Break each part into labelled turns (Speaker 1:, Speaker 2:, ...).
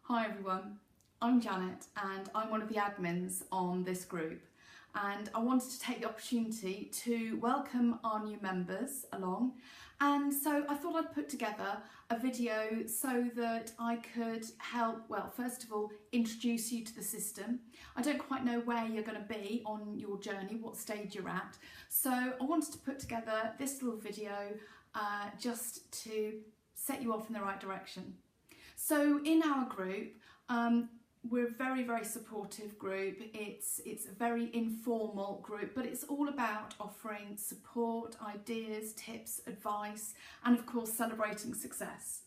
Speaker 1: Hi everyone, I'm Janet and I'm one of the admins on this group, and I wanted to take the opportunity to welcome our new members along, and so I thought I'd put together a video so that I could help, well, first of all, introduce you to the system. I don't quite know where you're going to be on your journey, what stage you're at, so I wanted to put together this little video just to set you off in the right direction. So in our group, we're a very supportive group. It's a very informal group, but it's all about offering support, ideas, tips, advice, and of course celebrating success.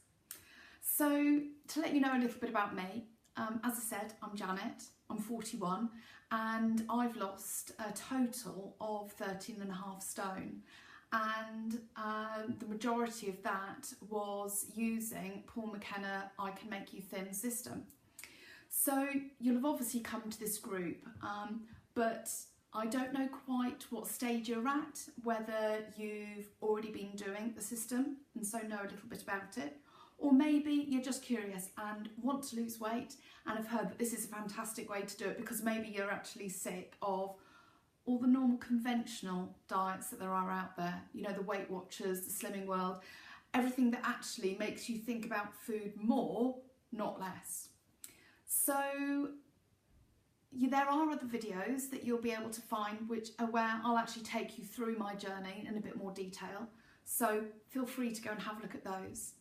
Speaker 1: So to let you know a little bit about me, as I said, I'm Janet, I'm 41, and I've lost a total of 13.5 stone. And the majority of that was using Paul McKenna I Can Make You Thin system. So you'll have obviously come to this group, but I don't know quite what stage you're at, whether you've already been doing the system and so know a little bit about it, or maybe you're just curious and want to lose weight and have heard that this is a fantastic way to do it because maybe you're actually sick of all the normal conventional diets that there are out there, you know, the Weight Watchers, the Slimming World, everything that actually makes you think about food more, not less. So there are other videos that you'll be able to find which are where I'll actually take you through my journey in a bit more detail, so feel free to go and have a look at those.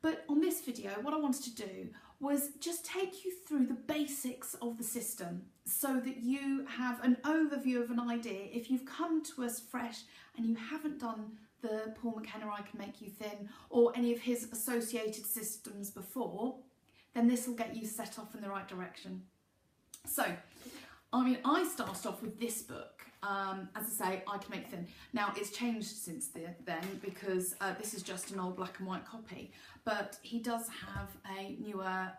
Speaker 1: But on this video, what I wanted to do was just take you through the basics of the system so that you have an overview of an idea. If you've come to us fresh and you haven't done the Paul McKenna I Can Make You Thin or any of his associated systems before, then this will get you set off in the right direction. So, I mean, I started off with this book, as I say, I Can Make You Thin. Now, it's changed since then because this is just an old black and white copy, but he does have a newer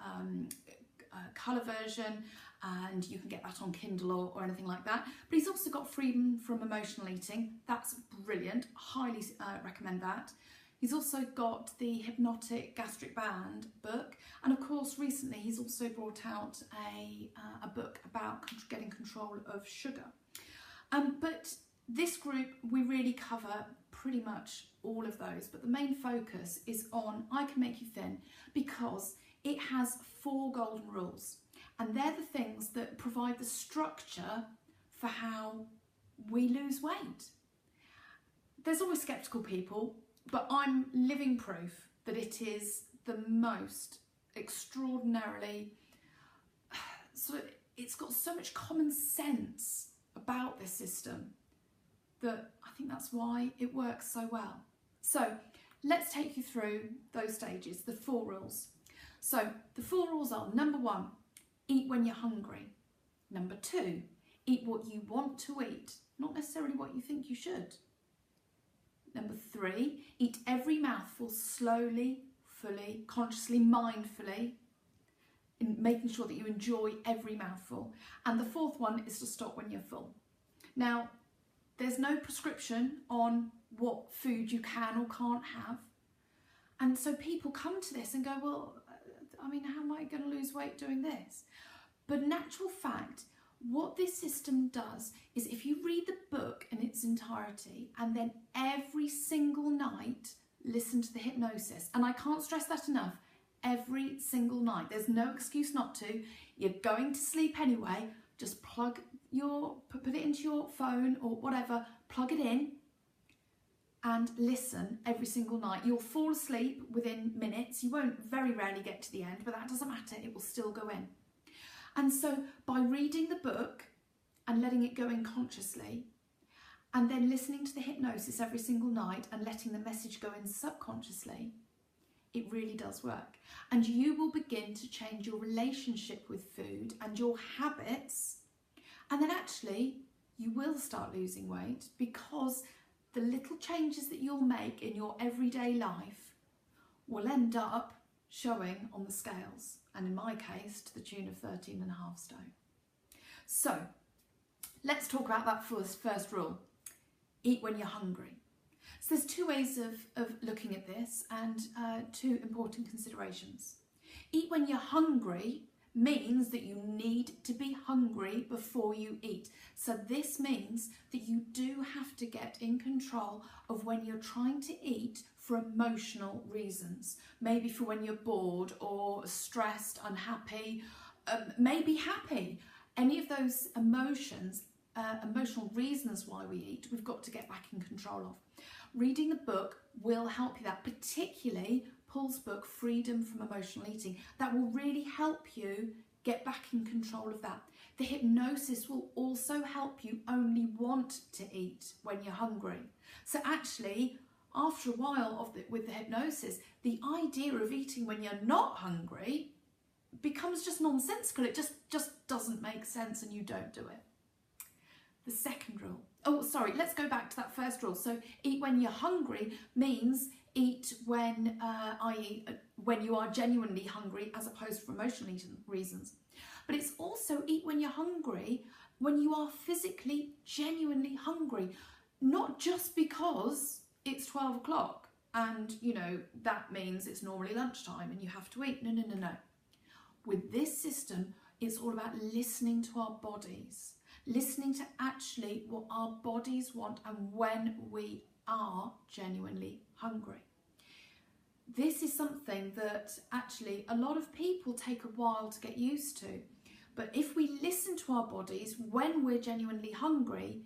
Speaker 1: colour version, and you can get that on Kindle or anything like that. But he's also got Freedom from Emotional Eating. That's brilliant. Highly recommend that. He's also got the Hypnotic Gastric Band book, and of course recently he's also brought out a book about getting control of sugar. But this group, we really cover pretty much all of those, but the main focus is on I Can Make You Thin because it has 4 golden rules, and they're the things that provide the structure for how we lose weight. There's always skeptical people, but I'm living proof that it is the most extraordinarily, it's got so much common sense about this system that I think that's why it works so well. So let's take you through those stages, the 4 rules. So the 4 rules are: number 1, eat when you're hungry. Number 2, eat what you want to eat, not necessarily what you think you should. Number 3, eat every mouthful slowly, fully, consciously, mindfully, in making sure that you enjoy every mouthful. And the 4th one is to stop when you're full. Now, there's no prescription on what food you can or can't have. And so people come to this and go, well, I mean, how am I going to lose weight doing this? But in actual fact, what this system does is if you read the book in its entirety and then every single night listen to the hypnosis, and I can't stress that enough, every single night, there's no excuse not to, you're going to sleep anyway, just put it into your phone or whatever, plug it in and listen every single night. You'll fall asleep within minutes, you won't very rarely get to the end, but that doesn't matter, it will still go in. And so by reading the book and letting it go in consciously, and then listening to the hypnosis every single night and letting the message go in subconsciously, it really does work. And you will begin to change your relationship with food and your habits, and then actually you will start losing weight because the little changes that you'll make in your everyday life will end up showing on the scales, and in my case to the tune of 13.5 stone. So let's talk about that first rule: eat when you're hungry. So there's 2 ways of looking at this, and 2 important considerations. Eat when you're hungry means that you need to be hungry before you eat. So this means that you do have to get in control of when you're trying to eat for emotional reasons. Maybe for when you're bored or stressed, unhappy, maybe happy. Any of those emotions, emotional reasons why we eat, we've got to get back in control of. Reading the book will help you that, particularly Paul's book, Freedom from Emotional Eating. That will really help you get back in control of that. The hypnosis will also help you only want to eat when you're hungry. So actually, after a while with the hypnosis, the idea of eating when you're not hungry becomes just nonsensical. It just doesn't make sense and you don't do it. The second rule. Oh, sorry, let's go back to that first rule. So eat when you're hungry means eat when, i.e. when you are genuinely hungry as opposed to emotional reasons. But it's also eat when you're hungry when you are physically, genuinely hungry. Not just because it's 12 o'clock and, you know, that means it's normally lunchtime and you have to eat. No, no, no, no. With this system, it's all about listening to our bodies. Listening to actually what our bodies want and when we are genuinely hungry. This is something that actually a lot of people take a while to get used to. But if we listen to our bodies when we're genuinely hungry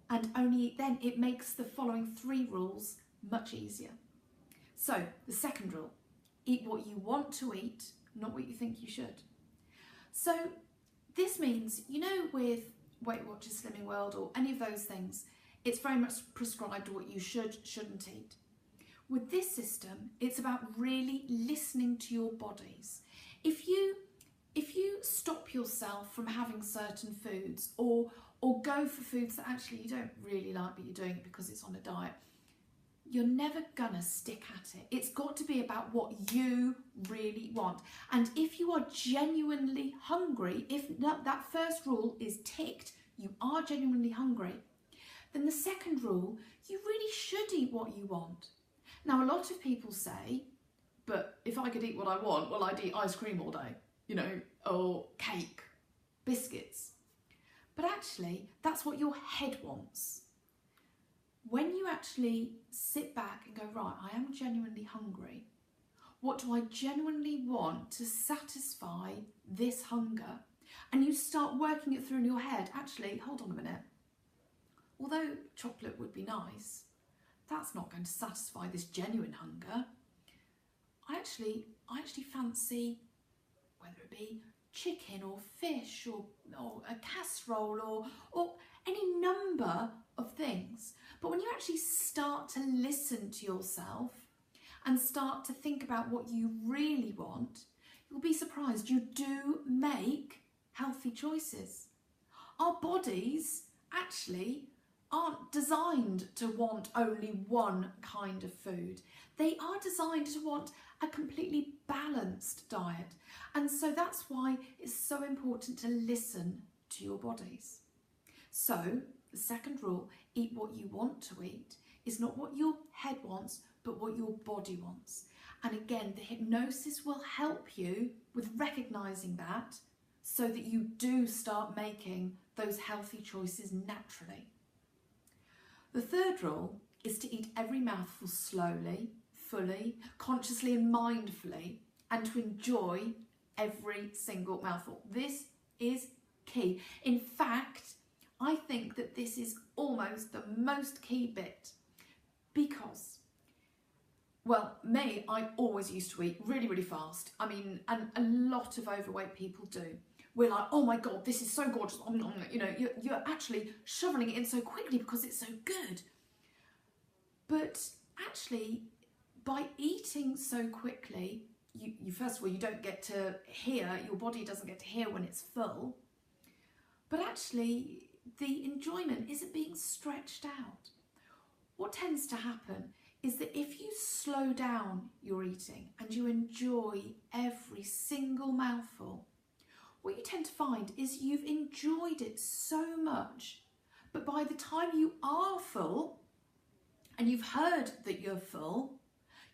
Speaker 1: and only eat then, it makes the following 3 rules much easier. So the second rule, eat what you want to eat, not what you think you should. So this means, you know, with Weight Watchers, Slimming World or any of those things, it's very much prescribed what you shouldn't eat. With this system, it's about really listening to your bodies. If you stop yourself from having certain foods or go for foods that actually you don't really like but you're doing it because it's on a diet, you're never gonna stick at it. It's got to be about what you really want. And if you are genuinely hungry, if that first rule is ticked, you are genuinely hungry, then the second rule, you really should eat what you want. Now, a lot of people say, but if I could eat what I want, well, I'd eat ice cream all day, you know, or cake, biscuits. But actually, that's what your head wants. When you actually sit back and go, right, I am genuinely hungry. What do I genuinely want to satisfy this hunger? And you start working it through in your head. Actually, hold on a minute. Although chocolate would be nice, that's not going to satisfy this genuine hunger. I actually fancy, whether it be chicken or fish or a casserole or any number of things. But when you actually start to listen to yourself and start to think about what you really want, you'll be surprised you do make healthy choices. Our bodies actually aren't designed to want only one kind of food. They are designed to want a completely balanced diet. And so that's why it's so important to listen to your bodies. So the second rule, eat what you want to eat, is not what your head wants, but what your body wants. And again, the hypnosis will help you with recognizing that so that you do start making those healthy choices naturally. The third rule is to eat every mouthful slowly, fully, consciously and mindfully, and to enjoy every single mouthful. This is key. In fact, I think that this is almost the most key bit because, well, I always used to eat really, really fast. I mean, and a lot of overweight people do. We're like, oh my God, this is so gorgeous. You know, you're actually shoveling it in so quickly because it's so good. But actually, by eating so quickly, you first of all, you don't get to hear, your body doesn't get to hear when it's full. But actually, the enjoyment isn't being stretched out. What tends to happen is that if you slow down your eating and you enjoy every single mouthful, what you tend to find is you've enjoyed it so much, but by the time you are full and you've heard that you're full,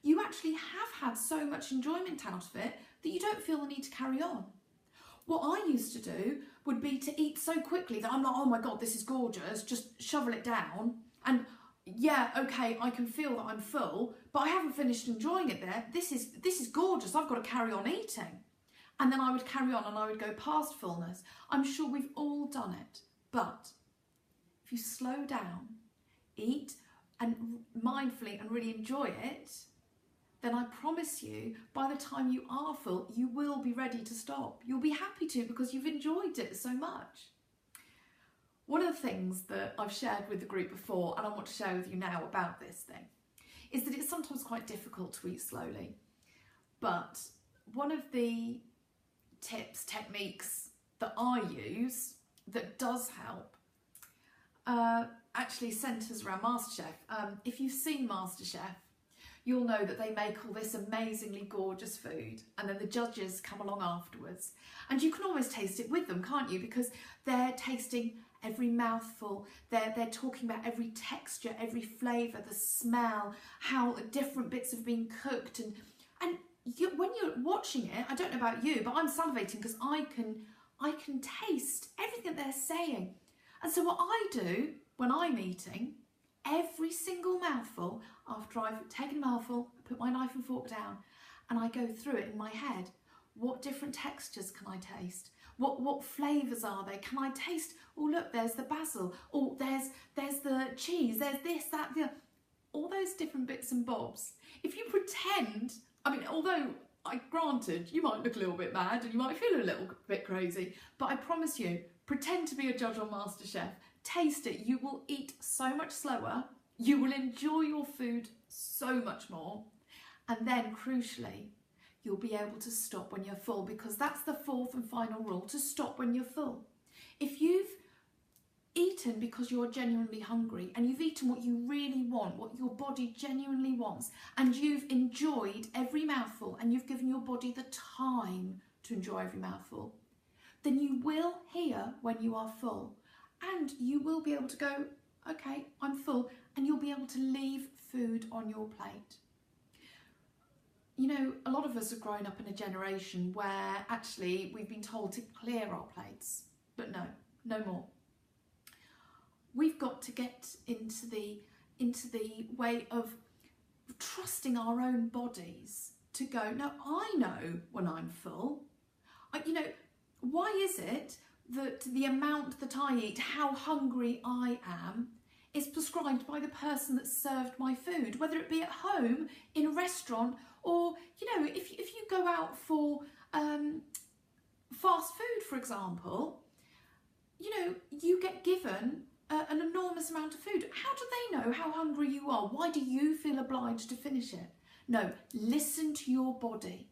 Speaker 1: you actually have had so much enjoyment out of it that you don't feel the need to carry on. What I used to do would be to eat so quickly that I'm like, oh my God, this is gorgeous, just shovel it down. And yeah, okay, I can feel that I'm full, but I haven't finished enjoying it there. This is gorgeous, I've got to carry on eating. And then I would carry on and I would go past fullness. I'm sure we've all done it. But if you slow down, eat and mindfully and really enjoy it, then I promise you, by the time you are full, you will be ready to stop. You'll be happy to because you've enjoyed it so much. One of the things that I've shared with the group before, and I want to share with you now about this thing, is that it's sometimes quite difficult to eat slowly. But one of the tips, techniques that I use that does help actually centres around MasterChef. If you've seen MasterChef, you'll know that they make all this amazingly gorgeous food and then the judges come along afterwards. And you can almost taste it with them, can't you? Because they're tasting every mouthful, they're talking about every texture, every flavour, the smell, how different bits have been cooked. And when you're watching it, I don't know about you, but I'm salivating because I can taste everything they're saying. And so what I do when I'm eating, every single mouthful, after I've taken a mouthful, I put my knife and fork down and I go through it in my head. What different textures can I taste? What flavours are there? Can I taste, oh look, there's the basil, oh there's the cheese, there's this, that, the other. All those different bits and bobs. If you pretend, I mean, although granted, you might look a little bit mad and you might feel a little bit crazy, but I promise you, pretend to be a judge on MasterChef, taste it, you will eat so much slower, you will enjoy your food so much more, and then crucially, you'll be able to stop when you're full, because that's the fourth and final rule, to stop when you're full. If you've eaten because you're genuinely hungry and you've eaten what you really want, what your body genuinely wants, and you've enjoyed every mouthful and you've given your body the time to enjoy every mouthful, then you will hear when you are full and you will be able to go, okay, I'm full, and you'll be able to leave food on your plate. You know, a lot of us have grown up in a generation where actually we've been told to clear our plates, but no more. We've got to get into the way of trusting our own bodies to go, no, I know when I'm full. You know, why is it that the amount that I eat, how hungry I am, is prescribed by the person that served my food, whether it be at home, in a restaurant, or, you know, if you go out for fast food, for example, you know, you get given an enormous amount of food. How do they know how hungry you are? Why do you feel obliged to finish it? No, listen to your body.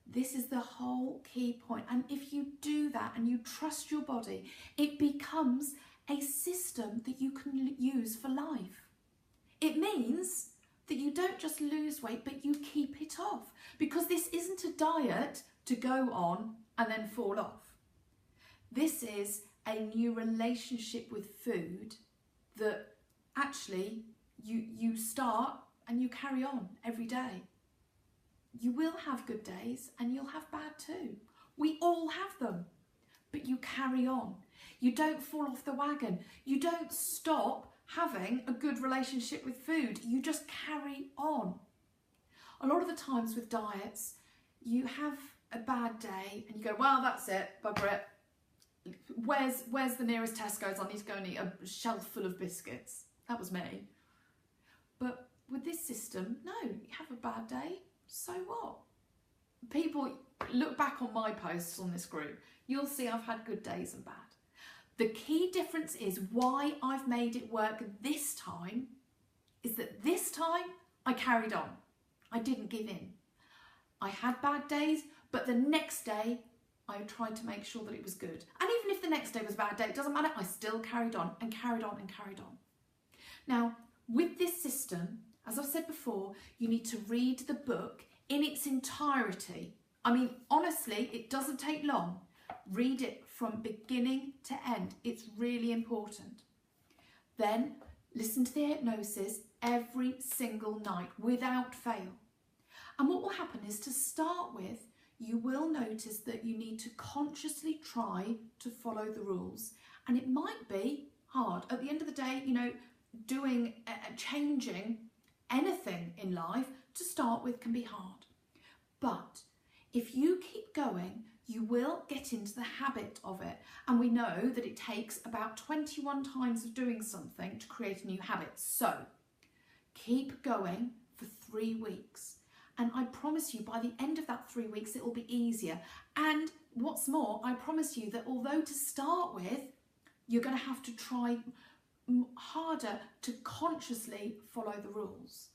Speaker 1: This is the whole key point. And if you do that and you trust your body, it becomes a system that you can use for life. It means that you don't just lose weight, but you keep it off, because this isn't a diet to go on and then fall off. This is a new relationship with food that actually you start and you carry on every day. You will have good days and you'll have bad too. We all have them, but you carry on. You don't fall off the wagon. You don't stop having a good relationship with food. You just carry on. A lot of the times with diets, you have a bad day and you go, well, that's it, bugger it. Where's the nearest Tesco's? I need to go and eat a shelf full of biscuits. That was me. But with this system, no, you have a bad day, so what? People look back on my posts on this group, you'll see I've had good days and bad. The key difference is why I've made it work this time is that this time I carried on. I didn't give in. I had bad days, but the next day I tried to make sure that it was good. And even if the next day was a bad day, it doesn't matter, I still carried on and carried on and carried on. Now, with this system, as I've said before, you need to read the book in its entirety. I mean, honestly, it doesn't take long. Read it from beginning to end. It's really important. Then listen to the hypnosis every single night without fail. And what will happen is, to start with, you will notice that you need to consciously try to follow the rules. And it might be hard. At the end of the day, you know, changing anything in life to start with can be hard. But if you keep going, you will get into the habit of it. And we know that it takes about 21 times of doing something to create a new habit. So keep going for 3 weeks. And I promise you, by the end of that 3 weeks, it will be easier. And what's more, I promise you that although to start with, you're going to have to try harder to consciously follow the rules.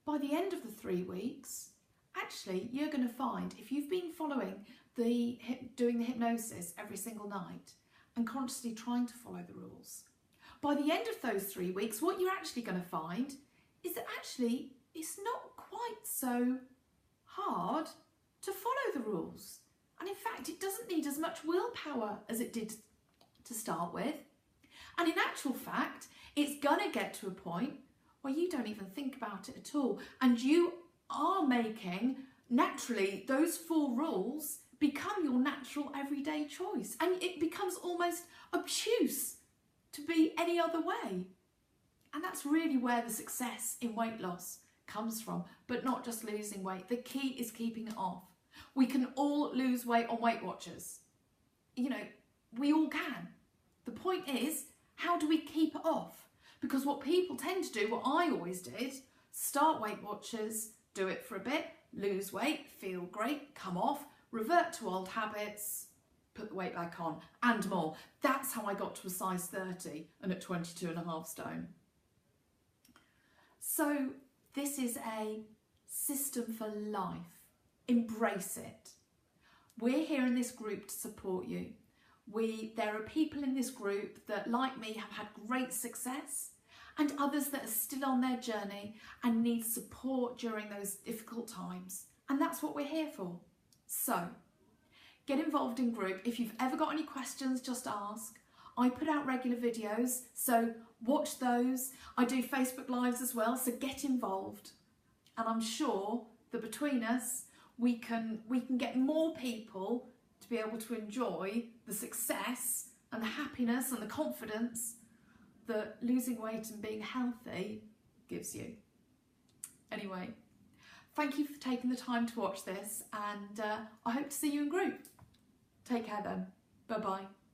Speaker 1: By the end of the 3 weeks, actually, you're going to find if you've been following doing the hypnosis every single night and consciously trying to follow the rules, by the end of those 3 weeks, what you're actually going to find is that actually it's not quite so hard to follow the rules. And in fact, it doesn't need as much willpower as it did to start with. And in actual fact, it's going to get to a point where you don't even think about it at all. And you are making, naturally, those 4 rules become your natural everyday choice. And it becomes almost obtuse to be any other way. And that's really where the success in weight loss comes from, but not just losing weight. The key is keeping it off. We can all lose weight on Weight Watchers. You know, we all can. The point is, how do we keep it off? Because what people tend to do, what I always did, start Weight Watchers, do it for a bit, lose weight, feel great, come off, revert to old habits, put the weight back on, and more. That's how I got to a size 30 and at 22.5 stone. So this is a system for life. Embrace it. We're here in this group to support you. There are people in this group that, like me, have had great success, and others that are still on their journey and need support during those difficult times. And that's what we're here for. So get involved in group. If you've ever got any questions, just ask. I put out regular videos, so watch those. I do Facebook Lives as well, so get involved. And I'm sure that between us, we can get more people to be able to enjoy the success and the happiness and the confidence that losing weight and being healthy gives you. Anyway, thank you for taking the time to watch this, and I hope to see you in group. Take care then. Bye-bye.